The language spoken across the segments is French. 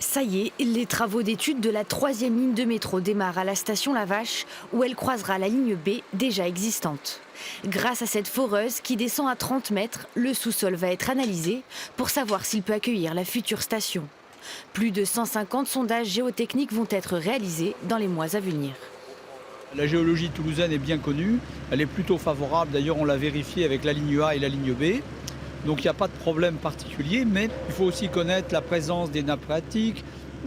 Ça y est, les travaux d'étude de la 3e ligne de métro démarrent à la station La Vache, où elle croisera la ligne B déjà existante. Grâce à cette foreuse qui descend à 30 mètres, le sous-sol va être analysé pour savoir s'il peut accueillir la future station. Plus de 150 sondages géotechniques vont être réalisés dans les mois à venir. La géologie toulousaine est bien connue, elle est plutôt favorable, d'ailleurs on l'a vérifié avec la ligne A et la ligne B. Donc il n'y a pas de problème particulier, mais il faut aussi connaître la présence des nappes phréatiques,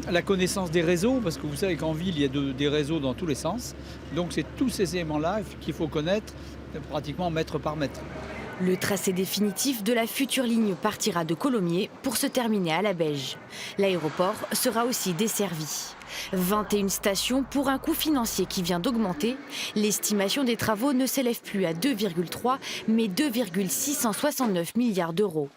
la connaissance des réseaux, parce que vous savez qu'en ville, il y a des réseaux dans tous les sens. Donc c'est tous ces éléments-là qu'il faut connaître pratiquement mètre par mètre. Le tracé définitif de la future ligne partira de Colomiers pour se terminer à la Beige. L'aéroport sera aussi desservi. 21 stations pour un coût financier qui vient d'augmenter. L'estimation des travaux ne s'élève plus à 2,3 mais 2,669 milliards d'euros.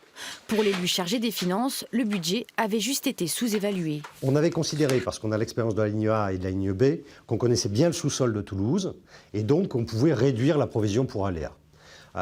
Pour l'élu chargé des finances, le budget avait juste été sous-évalué. On avait considéré, parce qu'on a l'expérience de la ligne A et de la ligne B, qu'on connaissait bien le sous-sol de Toulouse et donc on pouvait réduire la provision pour aléas.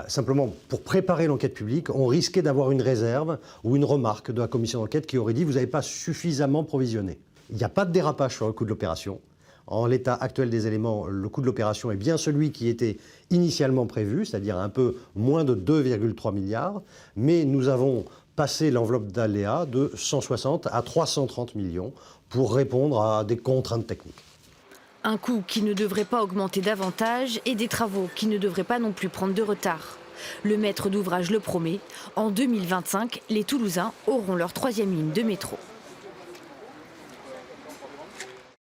Simplement, pour préparer l'enquête publique, on risquait d'avoir une réserve ou une remarque de la commission d'enquête qui aurait dit « vous n'avez pas suffisamment provisionné ». Il n'y a pas de dérapage sur le coût de l'opération. En l'état actuel des éléments, le coût de l'opération est bien celui qui était initialement prévu, c'est-à-dire un peu moins de 2,3 milliards, mais nous avons passé l'enveloppe d'aléas de 160 à 330 millions pour répondre à des contraintes techniques. Un coût qui ne devrait pas augmenter davantage et des travaux qui ne devraient pas non plus prendre de retard. Le maître d'ouvrage le promet, en 2025, les Toulousains auront leur 3e ligne de métro.